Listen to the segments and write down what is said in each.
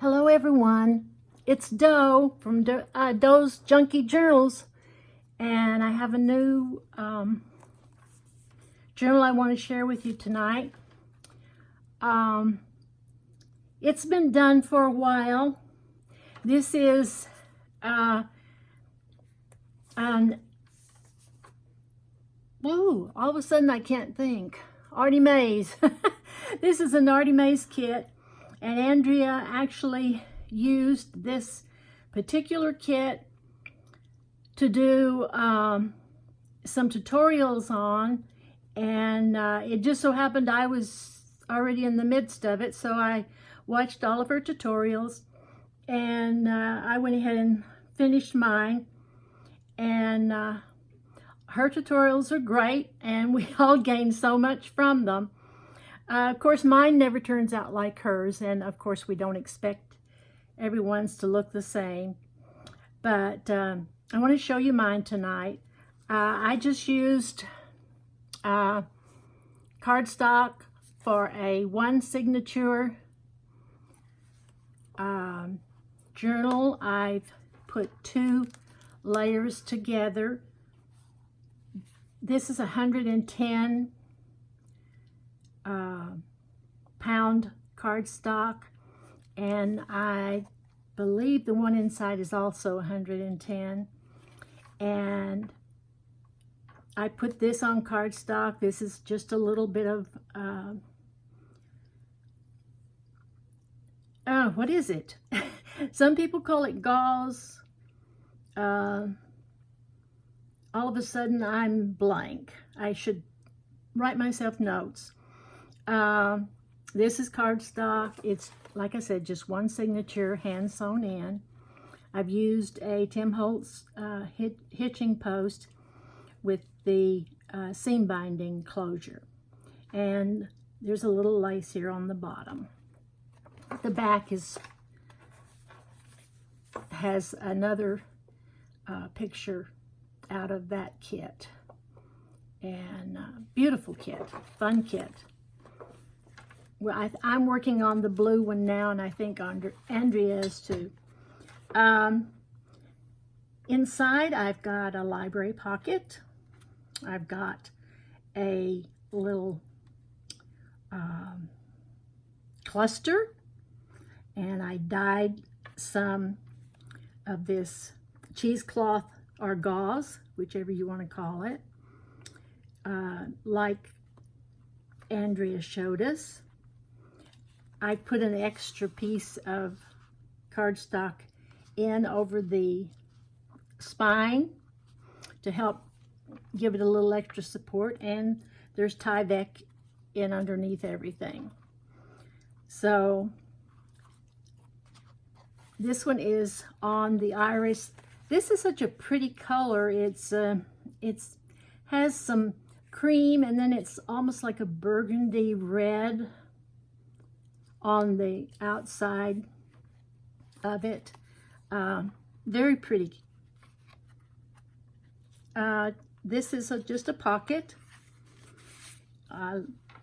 Hello everyone, it's Doe from Doe's Junky Journals, and I have a new journal I want to share with you tonight. It's been done for a while. This is all of a sudden I can't think. Artymaze. This is an Artymaze kit. And Andrea actually used this particular kit to do some tutorials on, and it just so happened I was already in the midst of it, so I watched all of her tutorials, and I went ahead and finished mine. And her tutorials are great, and we all gained so much from them. Of course, mine never turns out like hers, and of course we don't expect everyone's to look the same. But I want to show you mine tonight. I just used cardstock for a one signature journal. I've put 2 layers together. This is 110 pound cardstock, and I believe the one inside is also 110, and I put this on cardstock. This is just a little bit of what is it? Some people call it gauze. All of a sudden I'm blank. I should write myself notes. This is cardstock. It's, like I said, just one signature, hand sewn in. I've used a Tim Holtz hitching post with the seam binding closure. And there's a little lace here on the bottom. The back has another picture out of that kit. And beautiful kit, fun kit. Well, I'm working on the blue one now, and I think Andrea is too. Inside, I've got a library pocket. I've got a little cluster, and I dyed some of this cheesecloth or gauze, whichever you want to call it, like Andrea showed us. I put an extra piece of cardstock in over the spine to help give it a little extra support, and there's Tyvek in underneath everything. So this one is on the iris. This is such a pretty color. It's has some cream, and then it's almost like a burgundy red on the outside of it. Very pretty. This is just a pocket.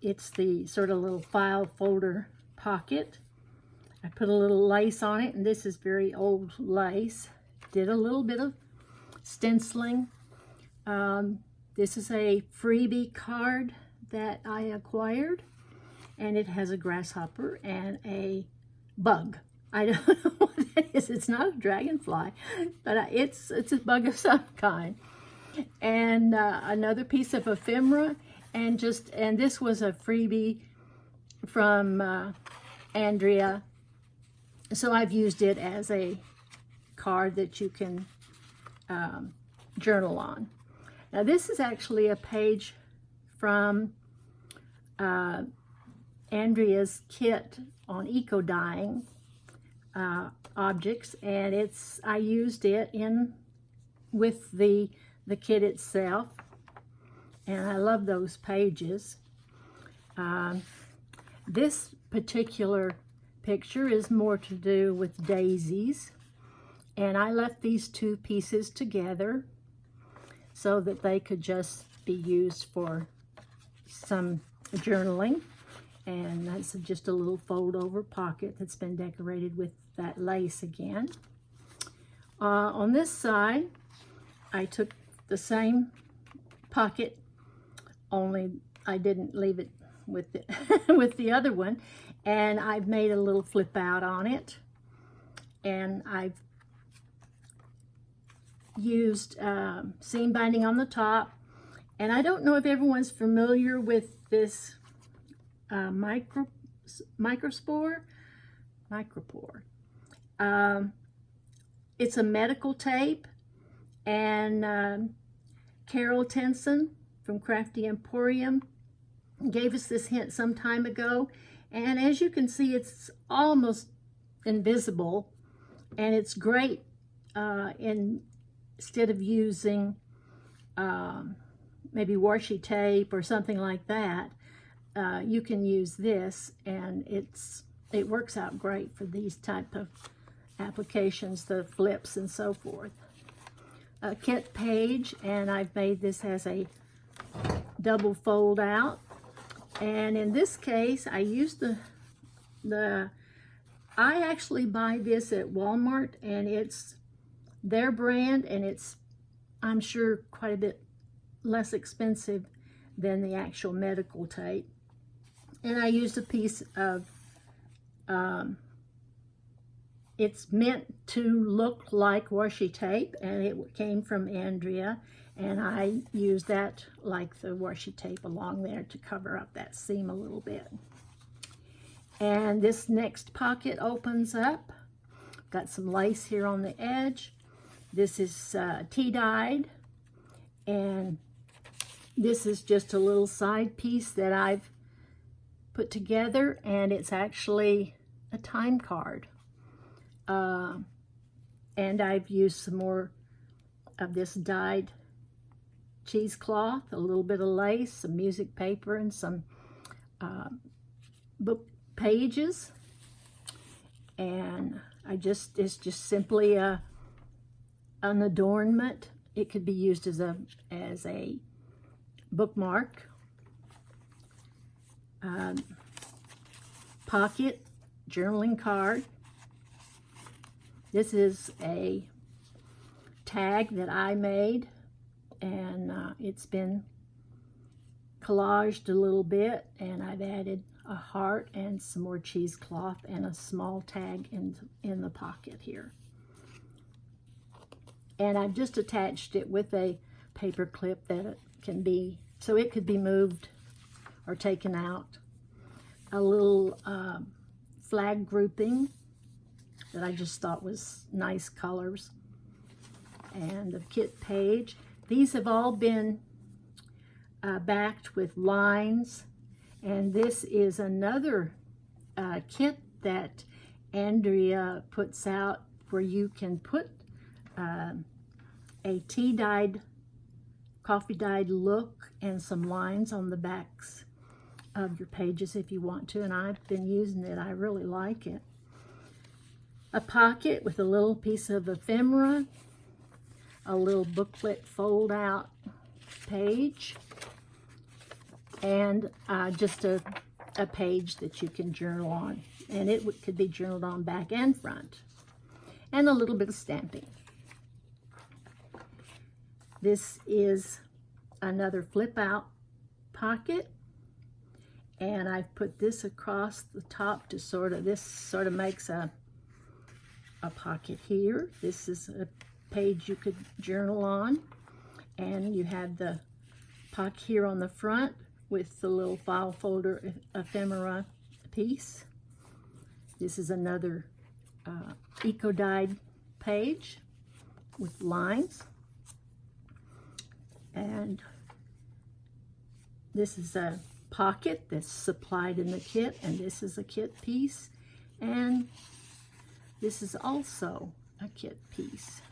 It's the sort of little file folder pocket. I put a little lace on it, and this is very old lace. Did a little bit of stenciling. This is a freebie card that I acquired, and it has a grasshopper and a bug. I don't know what it is. It's not a dragonfly, but it's a bug of some kind. And another piece of ephemera, and this was a freebie from Andrea, so I've used it as a card that you can journal on. Now this is actually a page from Andrea's kit on eco dyeing objects, and I used it in with the kit itself, and I love those pages. This particular picture is more to do with daisies, and I left these 2 pieces together so that they could just be used for some journaling. And that's just a little fold over pocket that's been decorated with that lace again. On this side, I took the same pocket, only I didn't leave it with the, with the other one, and I've made a little flip out on it, and I've used seam binding on the top. And I don't know if everyone's familiar with this micropore. It's a medical tape, and Carol Tenson from Crafty Emporium gave us this hint some time ago, and as you can see, it's almost invisible, and it's great instead of using maybe washi tape or something like that. You can use this, and it works out great for these type of applications, the flips and so forth. A kit page, and I've made this as a double fold out, and in this case I used I actually buy this at Walmart, and it's their brand, and it's, I'm sure, quite a bit less expensive than the actual medical tape. And I used a piece of it's meant to look like washi tape, and it came from Andrea, and I used that like the washi tape along there to cover up that seam a little bit. And this next pocket opens up. Got some lace here on the edge. This is tea dyed, and this is just a little side piece that I've put together, and it's actually a time card. And I've used some more of this dyed cheesecloth, a little bit of lace, some music paper, and some book pages. And it's just simply an adornment. It could be used as a bookmark. Pocket journaling card. This is a tag that I made, and it's been collaged a little bit, and I've added a heart and some more cheesecloth and a small tag in the pocket here. And I've just attached it with a paper clip that it can be, so it could be moved or taken out. A little flag grouping that I just thought was nice colors. And the kit page. These have all been backed with lines, and this is another kit that Andrea puts out where you can put a tea dyed, coffee dyed look and some lines on the backs of your pages if you want to, and I've been using it. I really like it. A pocket with a little piece of ephemera, a little booklet fold out page, and just a page that you can journal on, and it could be journaled on back and front, and a little bit of stamping. This is another flip out pocket, and I've put this across the top to this sort of makes a pocket here. This is a page you could journal on, and you have the pocket here on the front with the little file folder ephemera piece. This is another eco dyed page with lines, and this is a pocket that's supplied in the kit, and this is a kit piece, and this is also a kit piece,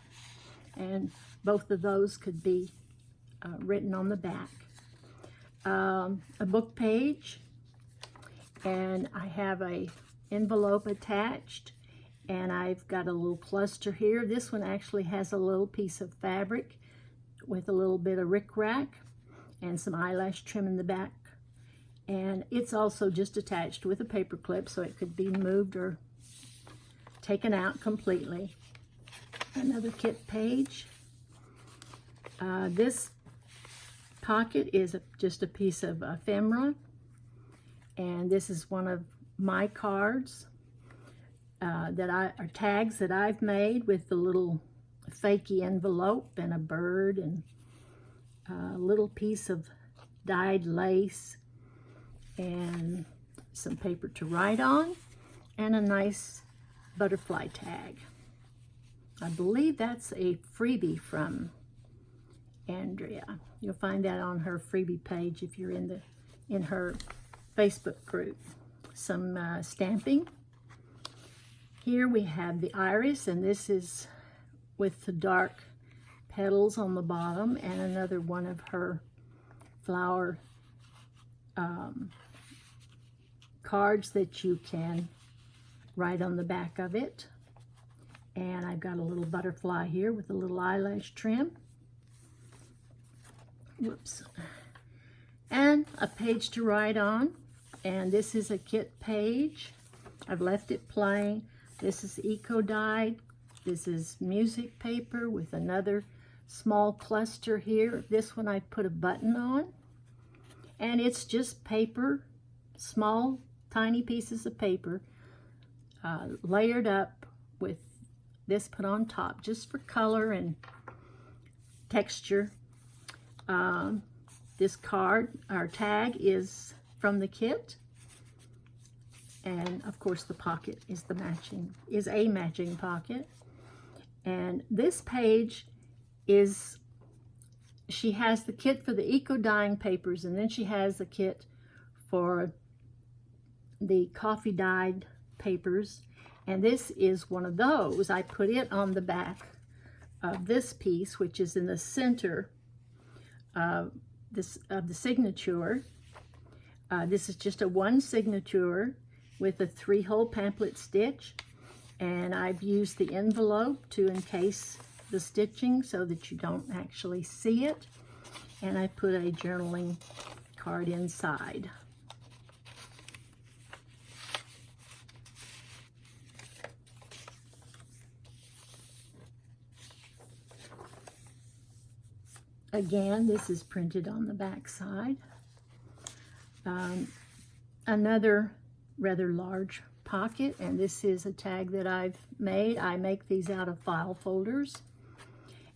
and both of those could be written on the back. A book page, and I have a envelope attached, and I've got a little cluster here. This one actually has a little piece of fabric with a little bit of rickrack and some eyelash trim in the back, And it's also just attached with a paper clip, so it could be moved or taken out completely. Another kit page. This pocket is just a piece of ephemera, and this is one of my cards or tags that I've made with the little fakey envelope and a bird and a little piece of dyed lace and some paper to write on and a nice butterfly tag. I believe that's a freebie from Andrea. You'll find that on her freebie page if you're in her Facebook group. Some stamping. Here we have the iris, and this is with the dark petals on the bottom, and another one of her flower cards that you can write on the back of it. And I've got a little butterfly here with a little eyelash trim. Whoops. And a page to write on. And this is a kit page. I've left it plain. This is eco-dyed. This is music paper with another small cluster here. This one I put a button on. And it's just paper, small, tiny pieces of paper, layered up with this put on top just for color and texture. This card, our tag, is from the kit, and of course the pocket is a matching pocket. And this page is, she has the kit for the eco dyeing papers, and then she has the kit for the coffee dyed papers, and this is one of those. I put it on the back of this piece, which is in the center of the signature. This is just a one signature with a 3-hole pamphlet stitch, and I've used the envelope to encase the stitching so that you don't actually see it, and I put a journaling card inside. Again, this is printed on the back side. Another rather large pocket, and this is a tag that I've made. I make these out of file folders.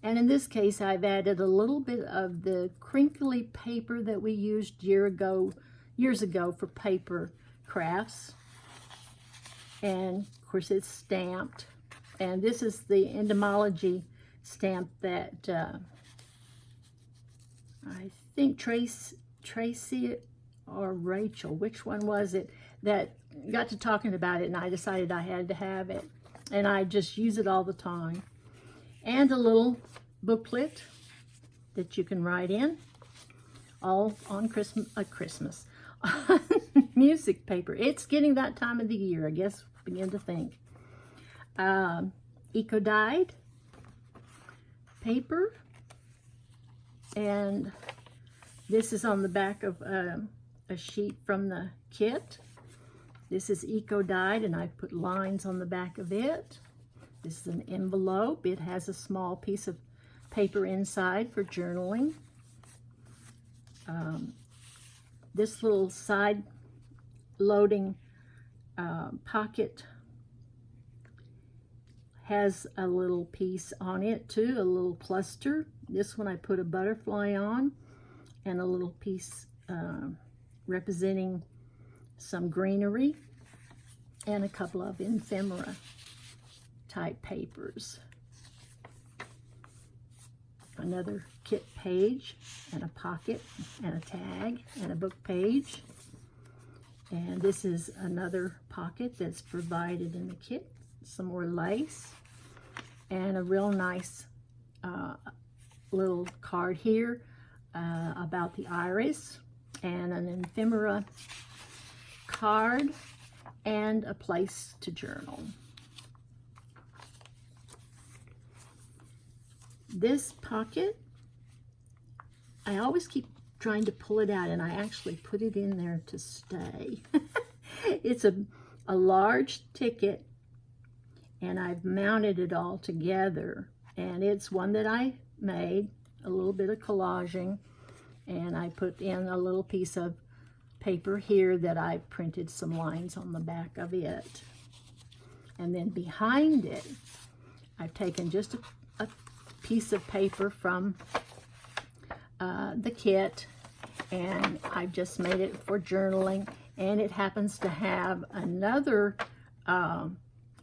And in this case, I've added a little bit of the crinkly paper that we used years ago for paper crafts. And of course, it's stamped. And this is the entomology stamp that I think Tracy or Rachel, which one was it, that got to talking about it, and I decided I had to have it, and I just use it all the time. And a little booklet that you can write in, all on Christmas music paper. It's getting that time of the year, I guess. Begin to think. Eco dyed paper, and this is on the back of a sheet from the kit. This is eco dyed, and I put lines on the back of it. This is an envelope. It has a small piece of paper inside for journaling. This little side loading pocket has a little piece on it too, a little cluster. This one I put a butterfly on, and a little piece representing some greenery, and a couple of ephemera type papers. Another kit page, and a pocket, and a tag, and a book page. And this is another pocket that's provided in the kit. Some more lace, and a real nice little card here about the iris, and an ephemera card, and a place to journal. This pocket, I always keep trying to pull it out, and I actually put it in there to stay. It's a large ticket, and I've mounted it all together, and it's one that I made, a little bit of collaging, and I put in a little piece of paper here that I printed some lines on the back of it. And then behind it, I've taken just a piece of paper from the kit, and I've just made it for journaling, and it happens to have another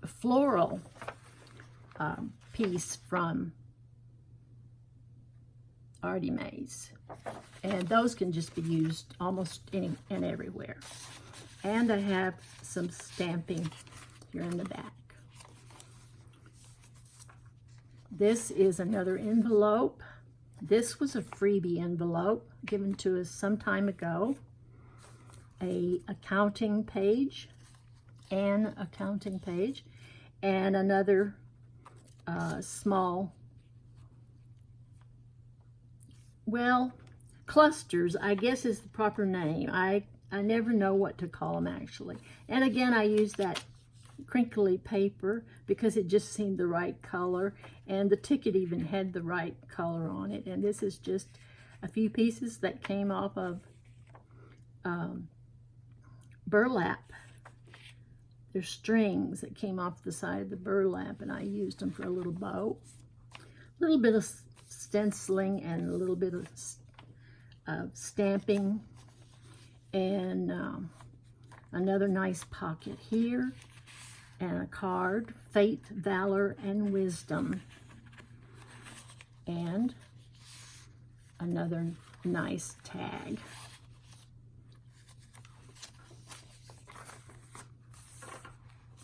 floral piece from Artymaze, and those can just be used almost any and everywhere. And I have some stamping here in the back. This is another envelope. This was a freebie envelope given to us some time ago. An accounting page, and another small, well, clusters, I guess is the proper name. I never know what to call them actually. And again, I use that crinkly paper because it just seemed the right color, and the ticket even had the right color on it. And this is just a few pieces that came off of burlap. There's strings that came off the side of the burlap, and I used them for a little bow. A little bit of stenciling and a little bit of stamping, and another nice pocket here, and a card, Faith, Valor, and Wisdom, and another nice tag.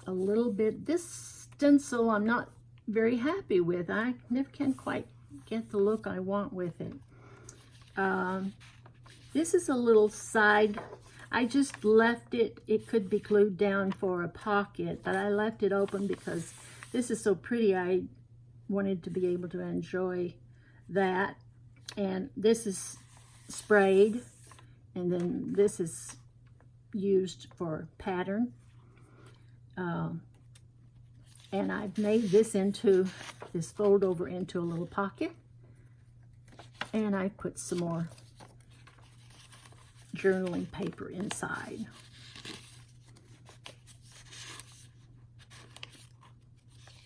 A little bit, this stencil I'm not very happy with. I never can quite get the look I want with it. This is a little side, I just left it, it could be glued down for a pocket, but I left it open because this is so pretty. I wanted to be able to enjoy that. And this is sprayed, and then this is used for pattern. And I've made this fold over into a little pocket, and I put some more journaling paper inside.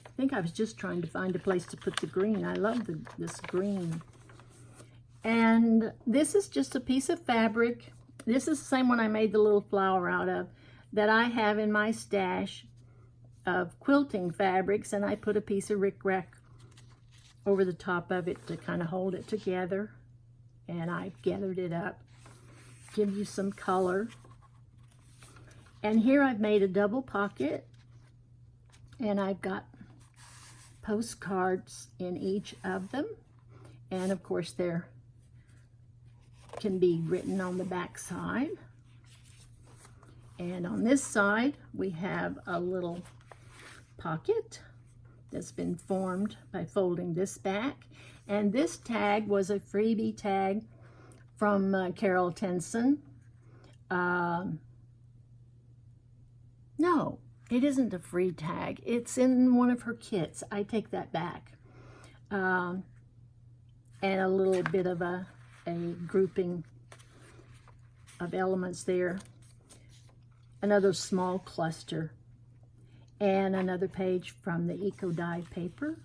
I think I was just trying to find a place to put the green. I love this green. And this is just a piece of fabric. This is the same one I made the little flower out of, that I have in my stash of quilting fabrics, and I put a piece of rickrack over the top of it to kind of hold it together, and I've gathered it up, give you some color. And here I've made a double pocket, and I've got postcards in each of them, and of course there can be written on the back side. And on this side we have a little pocket that's been formed by folding this back, and this tag was a freebie tag from Carol Tenson. No, it isn't a free tag. It's in one of her kits. I take that back. And a little bit of a grouping of elements there. Another small cluster, and another page from the Eco Dye paper,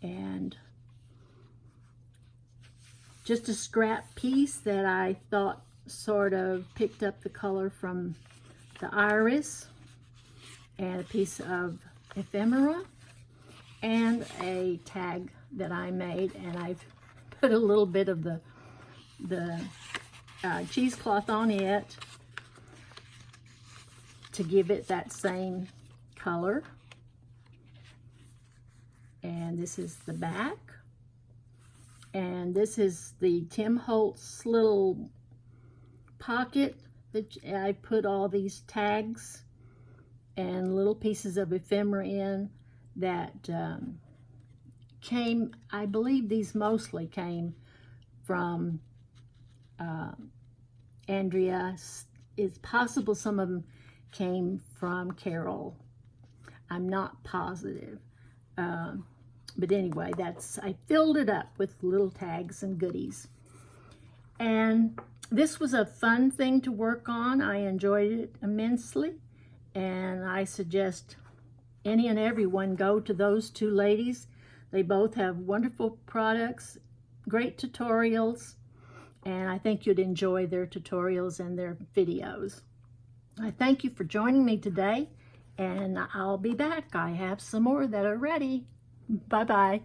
and just a scrap piece that I thought sort of picked up the color from the iris, and a piece of ephemera, and a tag that I made, and I've put a little bit of the cheesecloth on it to give it that same color. And this is the back, and this is the Tim Holtz little pocket that I put all these tags and little pieces of ephemera in that came, I believe these mostly came from Andrea. It's possible some of them came from Carol. I'm not positive. But anyway, I filled it up with little tags and goodies. And this was a fun thing to work on. I enjoyed it immensely. And I suggest any and everyone go to those two ladies. They both have wonderful products, great tutorials, and I think you'd enjoy their tutorials and their videos. I thank you for joining me today, and I'll be back. I have some more that are ready. Bye-bye.